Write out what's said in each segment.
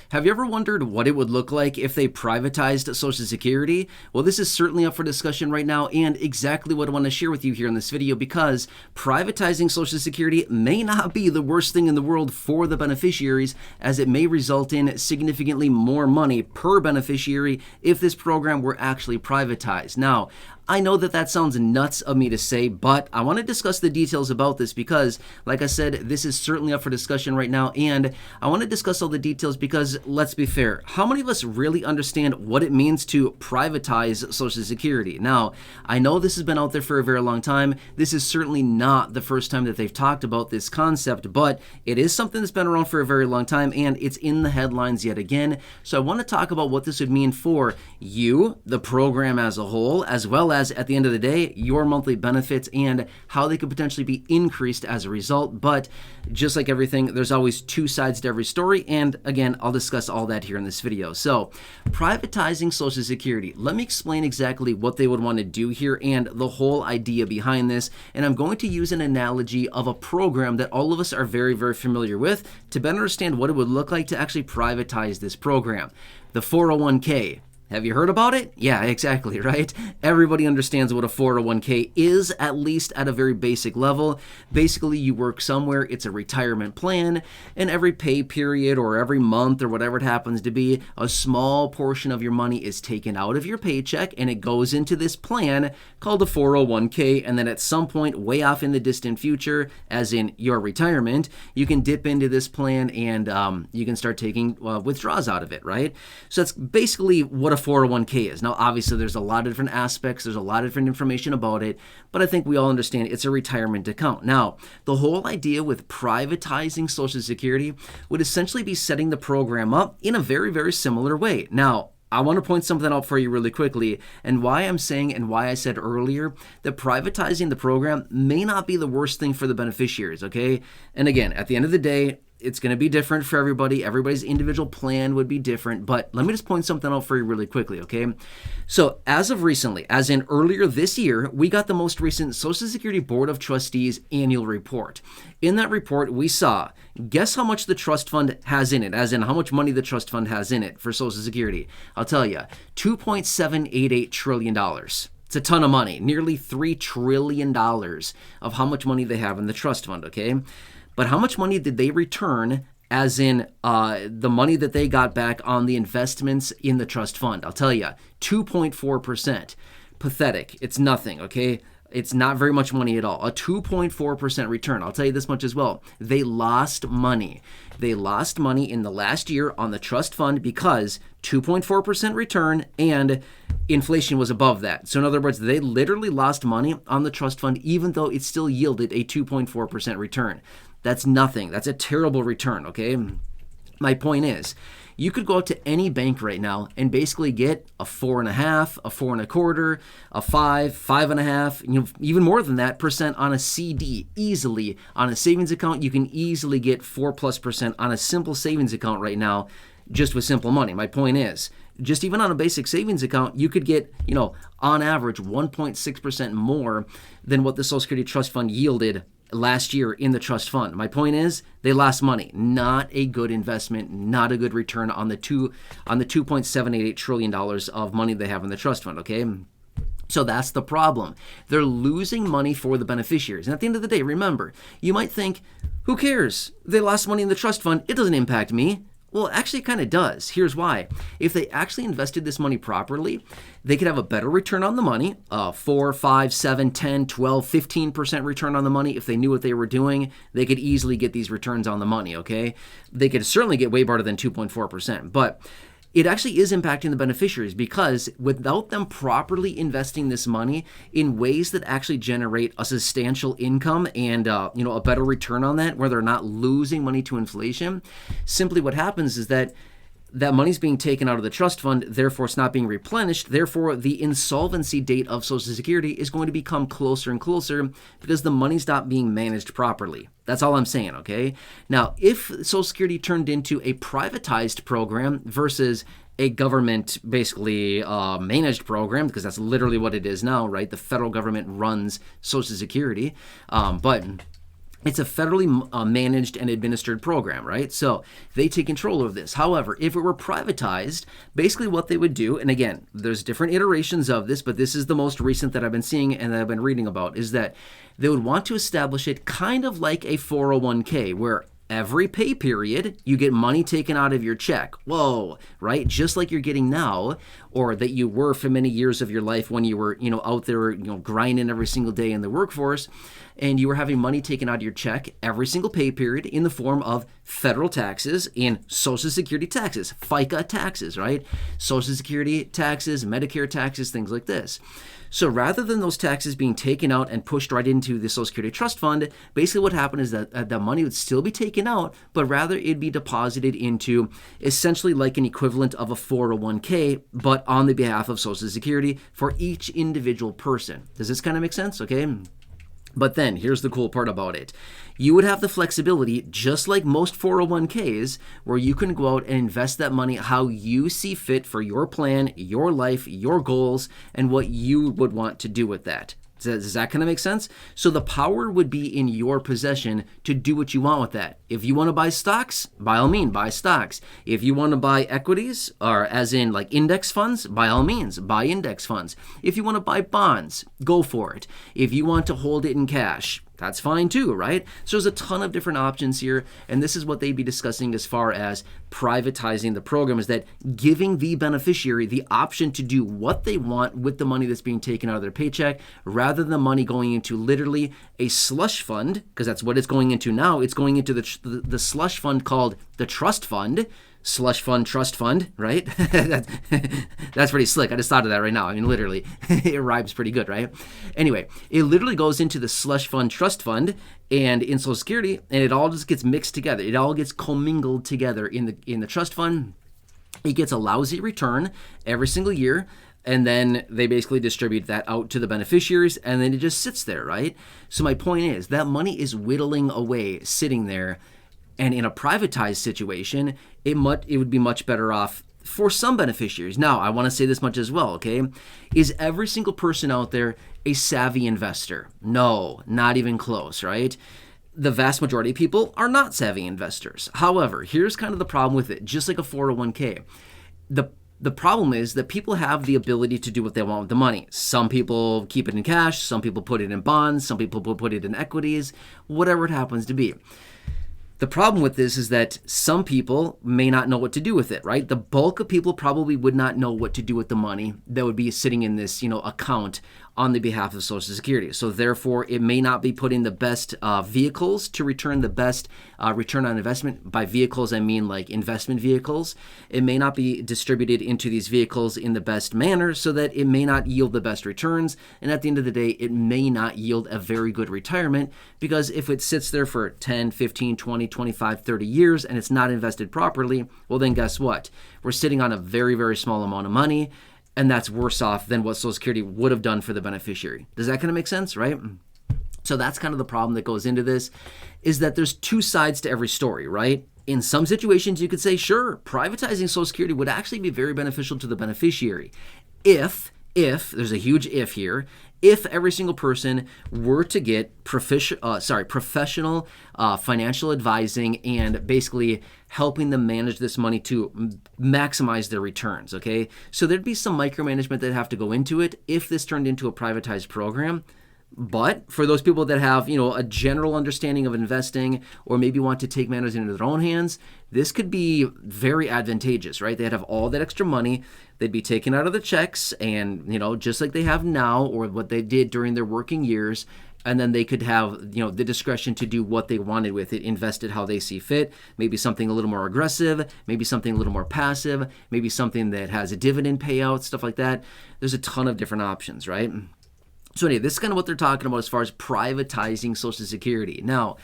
Have you ever wondered what it would look like if they privatized Social Security? Well, this is certainly up for discussion right now and exactly what I want to share with you here in this video, because privatizing Social Security may not be the worst thing in the world for the beneficiaries, as it may result in significantly more money per beneficiary if this program were actually privatized. Now, I know that sounds nuts of me to say, but I want to discuss the details about this because, like I said, this is certainly up for discussion right now, and I want to discuss all the details because, let's be fair, how many of us really understand what it means to privatize Social Security? Now, I know this has been out there for a very long time. This is certainly not the first time that they've talked about this concept, but it is something that's been around for a very long time, and it's in the headlines yet again. So I want to talk about what this would mean for you, the program as a whole, as well as, at the end of the day, your monthly benefits and how they could potentially be increased as a result. But just like everything, there's always two sides to every story, and again, I'll discuss all that here in this video. So, privatizing Social Security. Let me explain exactly what they would want to do here and the whole idea behind this, and I'm going to use an analogy of a program that all of us are very, very familiar with to better understand what it would look like to actually privatize this program. The 401k. Have you heard about it? Yeah, exactly, right? Everybody understands what a 401k is, at least at a very basic level. Basically, you work somewhere, it's a retirement plan, and every pay period or every month or whatever it happens to be, a small portion of your money is taken out of your paycheck and it goes into this plan called a 401k, and then at some point way off in the distant future, as in your retirement, you can dip into this plan and you can start taking withdrawals out of it, right? So that's basically what a 401k is. Now, obviously, there's a lot of different aspects. There's a lot of different information about it, but I think we all understand it's a retirement account. Now, the whole idea with privatizing Social Security would essentially be setting the program up in a very, very similar way. Now, I want to point something out for you really quickly, and why I'm saying and why I said earlier that privatizing the program may not be the worst thing for the beneficiaries, okay? And again, at the end of the day, it's going to be different for everybody. Everybody's individual plan would be different, but let me just point something out for you really quickly, okay? So as of recently, as in earlier this year, we got the most recent Social Security Board of Trustees annual report. In that report, we saw, guess how much the trust fund has in it, as in how much money the trust fund has in it for Social Security. I'll tell you, $2.788 trillion. It's a ton of money, nearly $3 trillion of how much money they have in the trust fund, okay? But how much money did they return, as in the money that they got back on the investments in the trust fund? I'll tell you, 2.4%. Pathetic. It's nothing, okay? It's not very much money at all. A 2.4% return. I'll tell you this much as well. They lost money. They lost money in the last year on the trust fund because 2.4% return and inflation was above that. So in other words, they literally lost money on the trust fund even though it still yielded a 2.4% return. That's nothing. That's a terrible return, okay? My point is, you could go out to any bank right now and basically get a 4.5%, a 4.25%, a 5%, 5.5%, even more than that percent on a CD easily. On a savings account, you can easily get 4+% on a simple savings account right now, just with simple money. My point is, just even on a basic savings account, you could get, on average 1.6% more than what the Social Security Trust Fund yielded last year in the trust fund. My point is, they lost money. Not a good investment, not a good return on the $2.788 trillion of money they have in the trust fund, okay? So that's the problem. They're losing money for the beneficiaries. And at the end of the day, remember, you might think, who cares? They lost money in the trust fund. It doesn't impact me. Well, actually, it kind of does. Here's why. If they actually invested this money properly, they could have a better return on the money, 4, 5, 7, 10, 12, 15% return on the money. If they knew what they were doing, they could easily get these returns on the money, okay? They could certainly get way better than 2.4%, but it actually is impacting the beneficiaries because without them properly investing this money in ways that actually generate a substantial income and a better return on that, where they're not losing money to inflation, simply what happens is that money's being taken out of the trust fund, therefore it's not being replenished, therefore the insolvency date of Social Security is going to become closer and closer because the money's not being managed properly. That's all I'm saying, okay? Now, if Social Security turned into a privatized program versus a government basically managed program, because that's literally what it is now, right? The federal government runs Social Security, but It's a federally managed and administered program, right? So they take control of this. However, if it were privatized, basically what they would do, and again, there's different iterations of this, but this is the most recent that I've been seeing and that I've been reading about, is that they would want to establish it kind of like a 401k, where every pay period, you get money taken out of your check. Whoa, right? Just like you're getting now, or that you were for many years of your life when you were, out there, grinding every single day in the workforce, and you were having money taken out of your check every single pay period in the form of federal taxes and Social Security taxes, FICA taxes, right? Social Security taxes, Medicare taxes, things like this. So rather than those taxes being taken out and pushed right into the Social Security Trust Fund, basically what happened is that the money would still be taken out, but rather it'd be deposited into essentially like an equivalent of a 401k, but on the behalf of Social Security for each individual person. Does this kind of make sense? Okay. But then here's the cool part about it. You would have the flexibility, just like most 401ks, where you can go out and invest that money how you see fit for your plan, your life, your goals, and what you would want to do with that. Does that kind of make sense? So the power would be in your possession to do what you want with that. If you want to buy stocks, by all means, buy stocks. If you want to buy equities, or as in like index funds, by all means, buy index funds. If you want to buy bonds, go for it. If you want to hold it in cash, that's fine too, right? So there's a ton of different options here, and this is what they'd be discussing as far as privatizing the program, is that giving the beneficiary the option to do what they want with the money that's being taken out of their paycheck, rather than the money going into literally a slush fund, because that's what it's going into now. It's going into the slush fund called the trust fund. Slush fund, trust fund, right? That's pretty slick. I just thought of that right now. I mean, literally, it rhymes pretty good, right? Anyway, it literally goes into the slush fund, trust fund, and in Social Security, and it all just gets mixed together. It all gets commingled together in the trust fund. It gets a lousy return every single year, and then they basically distribute that out to the beneficiaries, and then it just sits there, right? So my point is that money is whittling away, sitting there. And in a privatized situation, it would be much better off for some beneficiaries. Now, I want to say this much as well, okay? Is every single person out there a savvy investor? No, not even close, right? The vast majority of people are not savvy investors. However, here's kind of the problem with it, just like a 401k. The problem is that people have the ability to do what they want with the money. Some people keep it in cash, some people put it in bonds, some people put it in equities, whatever it happens to be. The problem with this is that some people may not know what to do with it, right? The bulk of people probably would not know what to do with the money that would be sitting in this, account on the behalf of Social Security. So therefore, it may not be put in the best vehicles to return the best return on investment. By vehicles, I mean like investment vehicles. It may not be distributed into these vehicles in the best manner, so that it may not yield the best returns. And at the end of the day, it may not yield a very good retirement, because if it sits there for 10, 15, 20, 25, 30 years and it's not invested properly, well then guess what? We're sitting on a very, very small amount of money, and that's worse off than what Social Security would have done for the beneficiary. Does that kind of make sense, right? So that's kind of the problem that goes into this, is that there's two sides to every story, right? In some situations, you could say, sure, privatizing Social Security would actually be very beneficial to the beneficiary if, there's a huge if here, if every single person were to get professional financial advising and basically helping them manage this money to maximize their returns, okay? So there'd be some micromanagement that have to go into it if this turned into a privatized program. But for those people that have, a general understanding of investing, or maybe want to take matters into their own hands, this could be very advantageous, right? They'd have all that extra money. They'd be taken out of the checks and, just like they have now, or what they did during their working years. And then they could have, the discretion to do what they wanted with it, invest it how they see fit, maybe something a little more aggressive, maybe something a little more passive, maybe something that has a dividend payout, stuff like that. There's a ton of different options, right? So anyway, this is kind of what they're talking about as far as privatizing Social Security. Now,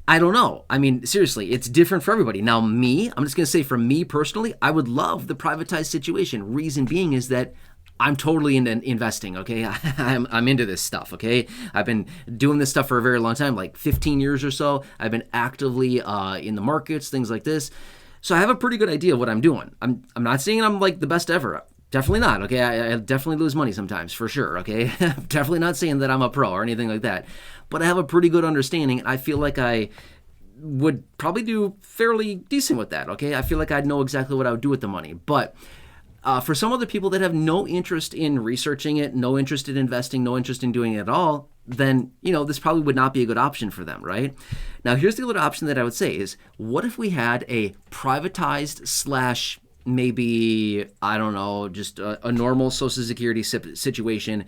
I don't know. I mean, seriously, it's different for everybody. Now, I'm just going to say for me personally, I would love the privatized situation. Reason being is that I'm totally into investing, okay? I'm into this stuff, okay? I've been doing this stuff for a very long time, like 15 years or so. I've been actively in the markets, things like this. So I have a pretty good idea of what I'm doing. I'm not saying I'm like the best ever. Definitely not. Okay, I definitely lose money sometimes, for sure. Okay, definitely not saying that I'm a pro or anything like that, but I have a pretty good understanding. I feel like I would probably do fairly decent with that. Okay, I feel like I'd know exactly what I would do with the money. But for some other people that have no interest in researching it, no interest in investing, no interest in doing it at all, then this probably would not be a good option for them, right? Now, here's the other option that I would say is, what if we had a privatized slash maybe, I don't know, just a normal Social Security situation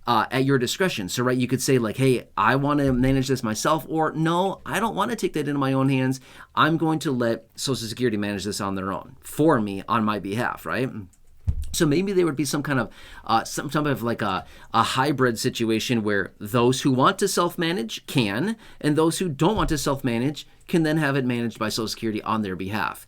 at your discretion. So, right, you could say like, hey, I want to manage this myself, or no, I don't want to take that into my own hands. I'm going to let Social Security manage this on their own for me on my behalf, right? So maybe there would be some kind of like a hybrid situation where those who want to self-manage can, and those who don't want to self-manage can then have it managed by Social Security on their behalf.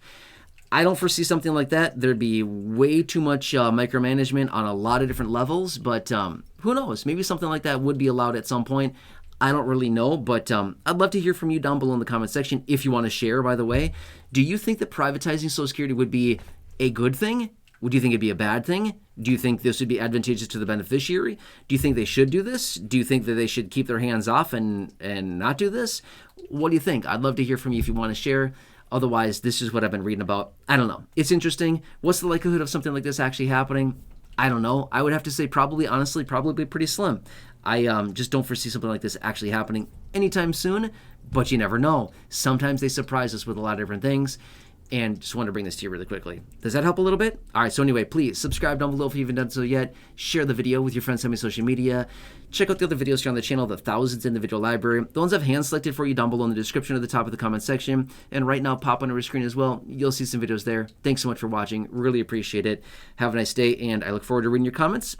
I don't foresee something like that. There'd be way too much micromanagement on a lot of different levels, but who knows? Maybe something like that would be allowed at some point. I don't really know, but I'd love to hear from you down below in the comment section if you want to share, by the way. Do you think that privatizing Social Security would be a good thing? Would you think it'd be a bad thing? Do you think this would be advantageous to the beneficiary? Do you think they should do this? Do you think that they should keep their hands off and not do this? What do you think? I'd love to hear from you if you want to share. Otherwise, this is what I've been reading about. I don't know. It's interesting. What's the likelihood of something like this actually happening? I don't know. I would have to say probably pretty slim. I just don't foresee something like this actually happening anytime soon, but you never know. Sometimes they surprise us with a lot of different things. And just wanted to bring this to you really quickly. Does that help a little bit? All right, so anyway, please subscribe down below if you haven't done so yet. Share the video with your friends on social media. Check out the other videos here on the channel, the thousands in the video library. The ones I've hand-selected for you down below in the description at the top of the comment section. And right now, pop on your screen as well. You'll see some videos there. Thanks so much for watching. Really appreciate it. Have a nice day, and I look forward to reading your comments.